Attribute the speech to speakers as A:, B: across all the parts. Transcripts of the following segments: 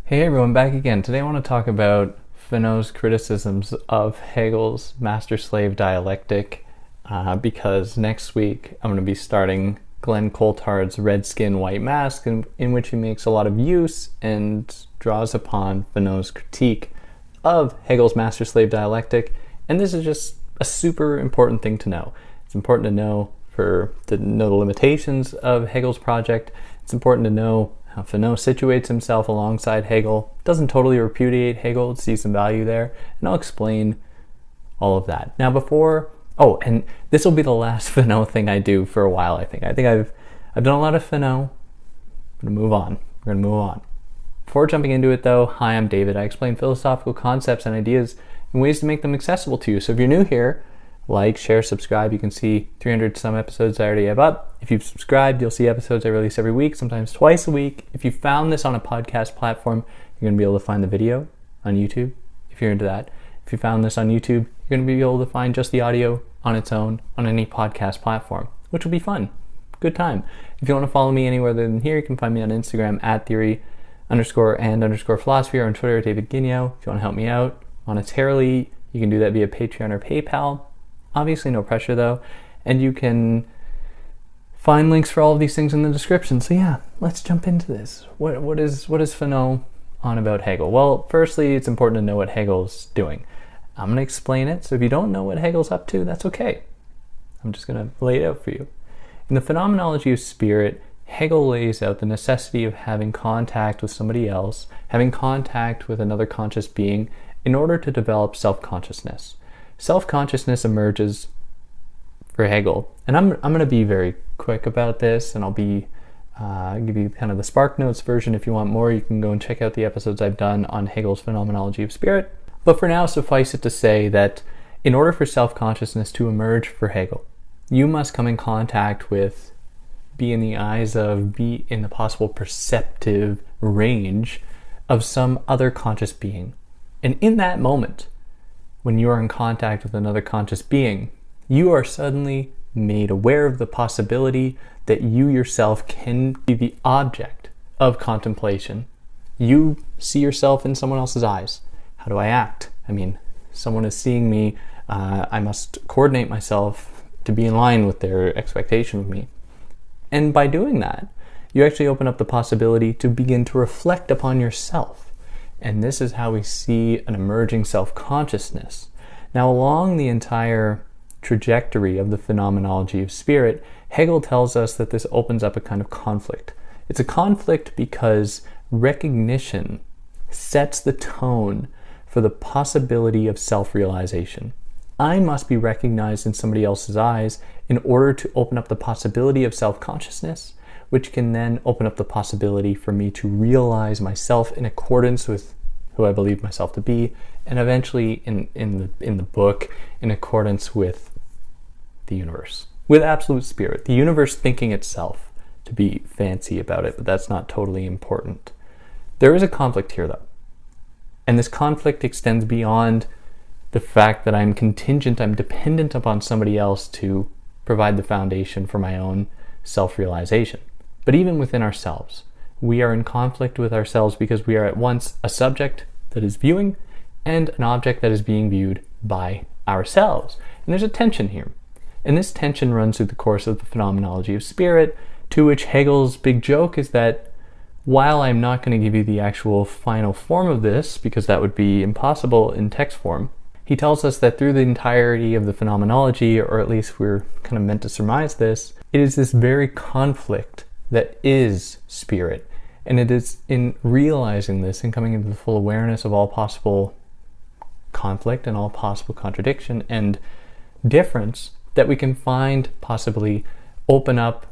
A: Hey everyone, back again. Today I want to talk about Fanon's criticisms of Hegel's master-slave dialectic because next week I'm going to be starting Glenn Coulthard's Red Skin, White Mask, in which he makes a lot of use and draws upon Fanon's critique of Hegel's master-slave dialectic. And this is just a super important thing to know. It's important to know to know the limitations of Hegel's project. It's important to know how Fanon situates himself alongside Hegel, doesn't totally repudiate Hegel, sees some value there, and I'll explain all of that. Now and this will be the last Fanon thing I do for a while, I think. I've done a lot of Fanon. We're going to move on. Before jumping into it though, hi, I'm David. I explain philosophical concepts and ideas and ways to make them accessible to you. So if you're new here, like, share, subscribe. You can see 300 some episodes I already have up. If you've subscribed, you'll see episodes I release every week, sometimes twice a week. If you found this on a podcast platform, you're going to be able to find the video on YouTube, if you're into that. If you found this on YouTube, you're going to be able to find just the audio on its own on any podcast platform, which will be fun. Good time. If you want to follow me anywhere other than here, you can find me on Instagram at theory_and_philosophy, or on Twitter at David Guigno. If you want to help me out monetarily, you can do that via Patreon or PayPal. Obviously no pressure though, and you can find links for all of these things in the description. So yeah, let's jump into this. What is Fanon on about Hegel? Well, firstly, it's important to know what Hegel's doing. I'm going to explain it, so if you don't know what Hegel's up to, that's okay. I'm just going to lay it out for you. In the Phenomenology of Spirit, Hegel lays out the necessity of having contact with somebody else, having contact with another conscious being, in order to develop self-consciousness. Self-consciousness emerges for Hegel, and I'm going to be very quick about this, and I'll be give you kind of the Spark Notes version. If you want more, you can go and check out the episodes I've done on Hegel's Phenomenology of Spirit. But for now, suffice it to say that in order for self-consciousness to emerge for Hegel, you must come in contact with, be in the eyes of, be in the possible perceptive range of some other conscious being. And in that moment, when you are in contact with another conscious being, you are suddenly made aware of the possibility that you yourself can be the object of contemplation. You see yourself in someone else's eyes. How do I act? I mean, someone is seeing me. I must coordinate myself to be in line with their expectation of me. And by doing that, you actually open up the possibility to begin to reflect upon yourself. And this is how we see an emerging self-consciousness. Now, along the entire trajectory of the Phenomenology of Spirit, Hegel tells us that this opens up a kind of conflict. It's a conflict because recognition sets the tone for the possibility of self-realization. I must be recognized in somebody else's eyes in order to open up the possibility of self-consciousness, which can then open up the possibility for me to realize myself in accordance with who I believe myself to be, and eventually in the book, in accordance with the universe, with absolute spirit, the universe thinking itself, to be fancy about it, but that's not totally important. There is a conflict here though, and this conflict extends beyond the fact that I'm contingent, I'm dependent upon somebody else to provide the foundation for my own self-realization. But even within ourselves, we are in conflict with ourselves because we are at once a subject that is viewing and an object that is being viewed by ourselves. And there's a tension here. And this tension runs through the course of the Phenomenology of Spirit, to which Hegel's big joke is that while I'm not going to give you the actual final form of this, because that would be impossible in text form, he tells us that through the entirety of the phenomenology, or at least we're kind of meant to surmise this, it is this very conflict that is spirit. And it is in realizing this and coming into the full awareness of all possible conflict and all possible contradiction and difference that we can possibly open up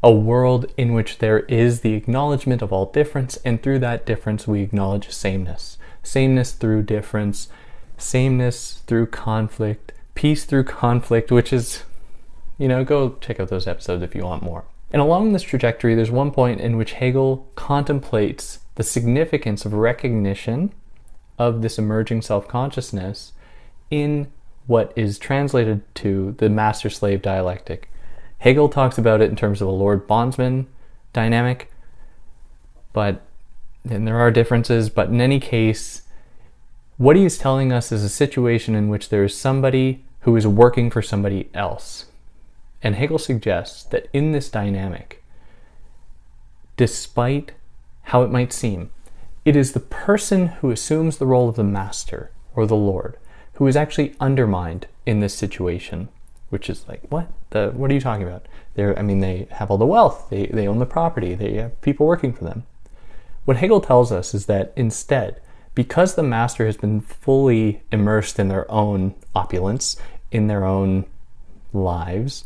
A: a world in which there is the acknowledgement of all difference, and through that difference we acknowledge sameness. Sameness through difference, sameness through conflict, peace through conflict, which is, go check out those episodes if you want more. And along this trajectory, there's one point in which Hegel contemplates the significance of recognition of this emerging self-consciousness in what is translated to the master-slave dialectic. Hegel talks about it in terms of a Lord-Bondsman dynamic, but and there are differences, but in any case, what he is telling us is a situation in which there is somebody who is working for somebody else. And Hegel suggests that in this dynamic, despite how it might seem, it is the person who assumes the role of the master or the lord who is actually undermined in this situation, which is like, what are you talking about? They have all the wealth, they own the property, they have people working for them. What Hegel tells us is that instead, because the master has been fully immersed in their own opulence, in their own lives,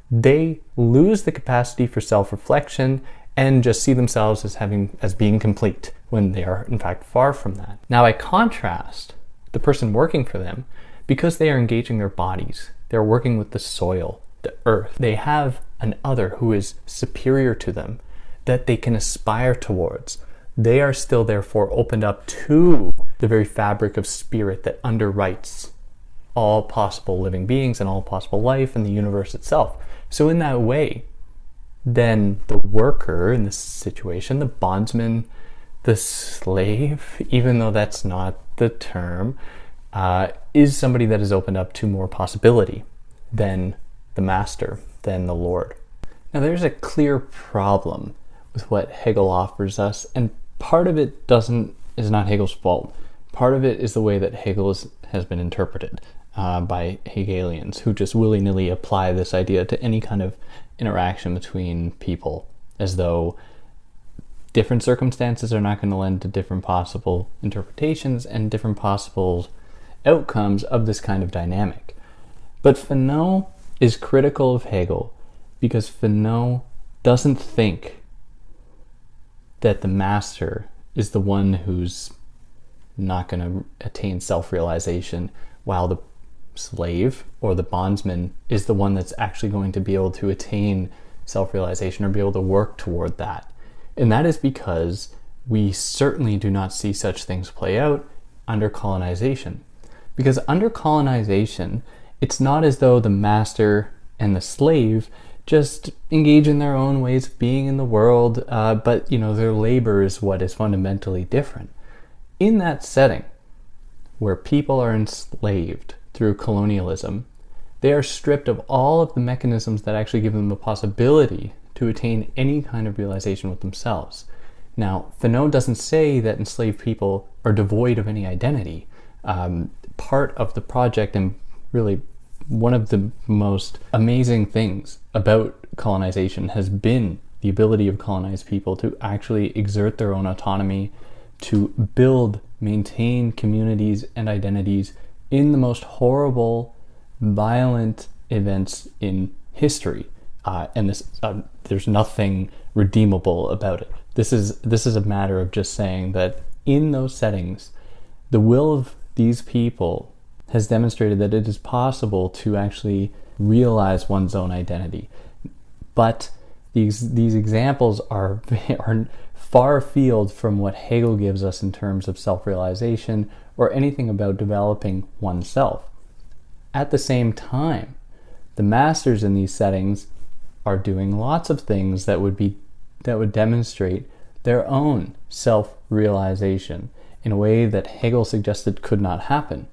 A: they lose the capacity for self-reflection and just see themselves as being complete when they are in fact far from that. Now, by contrast, the person working for them, because they are engaging their bodies, they're working with the soil, the earth, they have an other who is superior to them that they can aspire towards. They are still therefore opened up to the very fabric of spirit that underwrites all possible living beings and all possible life and the universe itself. So in that way, then the worker in this situation, the bondsman, the slave, even though that's not the term, is somebody that is opened up to more possibility than the master, than the lord. Now there's a clear problem with what Hegel offers us, and part of it is not Hegel's fault. Part of it is the way that Hegel has been interpreted by Hegelians, who just willy-nilly apply this idea to any kind of interaction between people, as though different circumstances are not going to lend to different possible interpretations and different possible outcomes of this kind of dynamic. But Fanon is critical of Hegel because Fanon doesn't think that the master is the one who's not going to attain self-realization, while the slave or the bondsman is the one that's actually going to be able to attain self-realization or be able to work toward that. And that is because we certainly do not see such things play out under colonization. Because under colonization, it's not as though the master and the slave just engage in their own ways of being in the world, but their labor is what is fundamentally different. In that setting, where people are enslaved through colonialism, they are stripped of all of the mechanisms that actually give them the possibility to attain any kind of realization with themselves. Now, Fanon doesn't say that enslaved people are devoid of any identity. Part of the project, and really one of the most amazing things about colonization, has been the ability of colonized people to actually exert their own autonomy, to build, maintain communities and identities in the most horrible, violent events in history. And there's nothing redeemable about it. This is a matter of just saying that in those settings, the will of these people has demonstrated that it is possible to actually realize one's own identity. But these examples are far afield from what Hegel gives us in terms of self-realization or anything about developing oneself. At the same time, the masters in these settings are doing lots of things that would demonstrate their own self-realization in a way that Hegel suggested could not happen.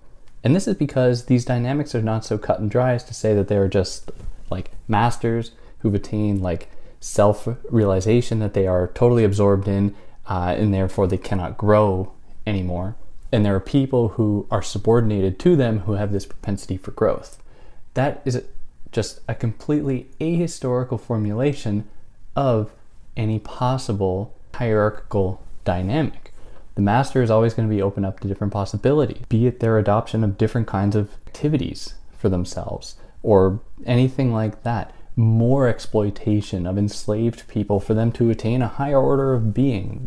A: And this is because these dynamics are not so cut and dry as to say that they are just like masters who've attained like self-realization that they are totally absorbed in, and therefore they cannot grow anymore. And there are people who are subordinated to them who have this propensity for growth. That is just a completely ahistorical formulation of any possible hierarchical dynamic. The master is always going to be open up to different possibilities, be it their adoption of different kinds of activities for themselves or anything like that. More exploitation of enslaved people for them to attain a higher order of being.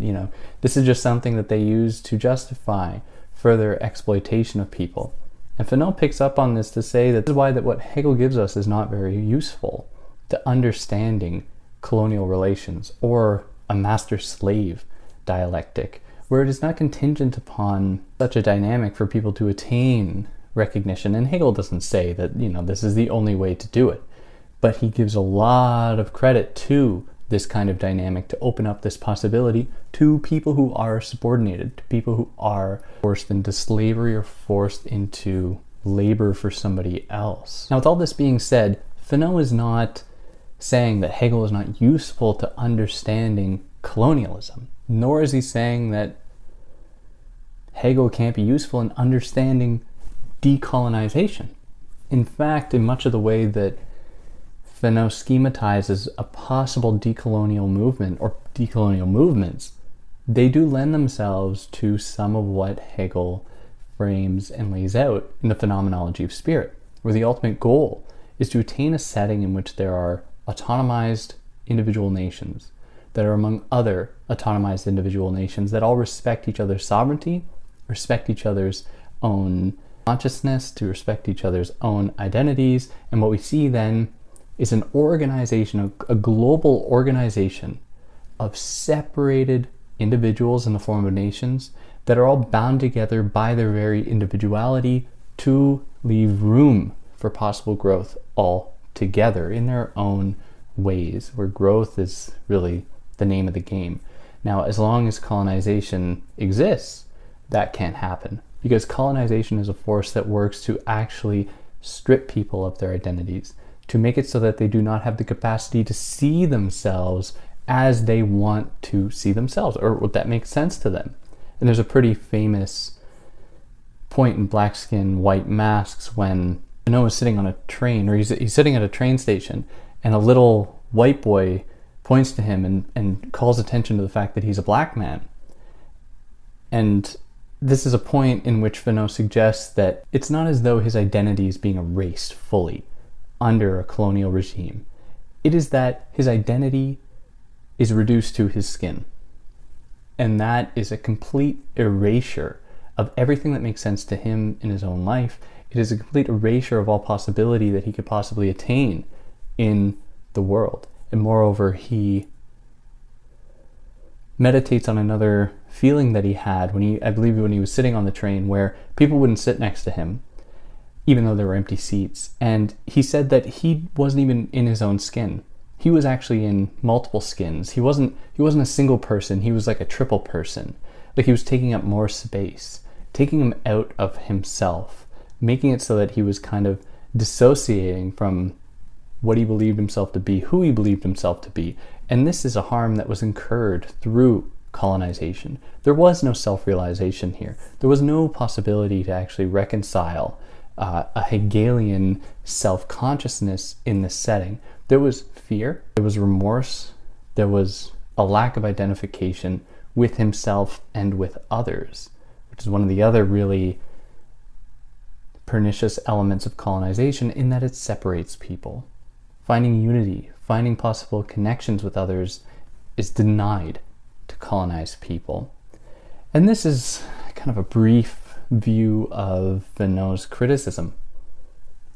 A: This is just something that they use to justify further exploitation of people. And Fanon picks up on this to say that this is why that what Hegel gives us is not very useful to understanding colonial relations or a master-slave dialectic, where it is not contingent upon such a dynamic for people to attain recognition. And Hegel doesn't say that, this is the only way to do it. But he gives a lot of credit to this kind of dynamic, to open up this possibility to people who are subordinated, to people who are forced into slavery or forced into labor for somebody else. Now, with all this being said, Fanon is not saying that Hegel is not useful to understanding colonialism, nor is he saying that Hegel can't be useful in understanding decolonization. In fact, in much of the way that Fanon schematizes a possible decolonial movement or decolonial movements, they do lend themselves to some of what Hegel frames and lays out in the phenomenology of spirit, where the ultimate goal is to attain a setting in which there are autonomized individual nations that are among other autonomized individual nations that all respect each other's sovereignty, respect each other's own consciousness, to respect each other's own identities. And what we see then is an organization, a global organization of separated individuals in the form of nations that are all bound together by their very individuality to leave room for possible growth all together in their own ways, where growth is really the name of the game. Now, as long as colonization exists, that can't happen, because colonization is a force that works to actually strip people of their identities, to make it so that they do not have the capacity to see themselves as they want to see themselves, or what that makes sense to them. And there's a pretty famous point in Black Skin, White Masks when Fanon is sitting on a train, or he's sitting at a train station, and a little white boy points to him and calls attention to the fact that he's a black man. And this is a point in which Fanon suggests that it's not as though his identity is being erased fully under a colonial regime. It is that his identity is reduced to his skin. And that is a complete erasure of everything that makes sense to him in his own life. It is a complete erasure of all possibility that he could possibly attain in the world. And moreover, he meditates on another feeling that he had I believe when he was sitting on the train, where people wouldn't sit next to him, even though there were empty seats. And he said that he wasn't even in his own skin. He was actually in multiple skins. He wasn't a single person. He was like a triple person. Like he was taking up more space, taking him out of himself, making it so that he was kind of dissociating from what he believed himself to be, who he believed himself to be. And this is a harm that was incurred through colonization. There was no self-realization here. There was no possibility to actually reconcile a Hegelian self-consciousness in this setting. There was fear, there was remorse, there was a lack of identification with himself and with others, which is one of the other really pernicious elements of colonization, in that it separates people. Finding unity, finding possible connections with others is denied to colonized people. And this is kind of a brief view of Fanon's criticism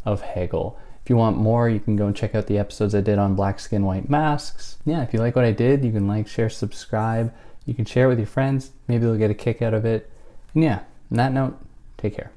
A: of Hegel. If you want more, you can go and check out the episodes I did on Black Skin, White Masks. Yeah, if you like what I did, you can like, share, subscribe. You can share it with your friends. Maybe they'll get a kick out of it. And yeah, on that note, take care.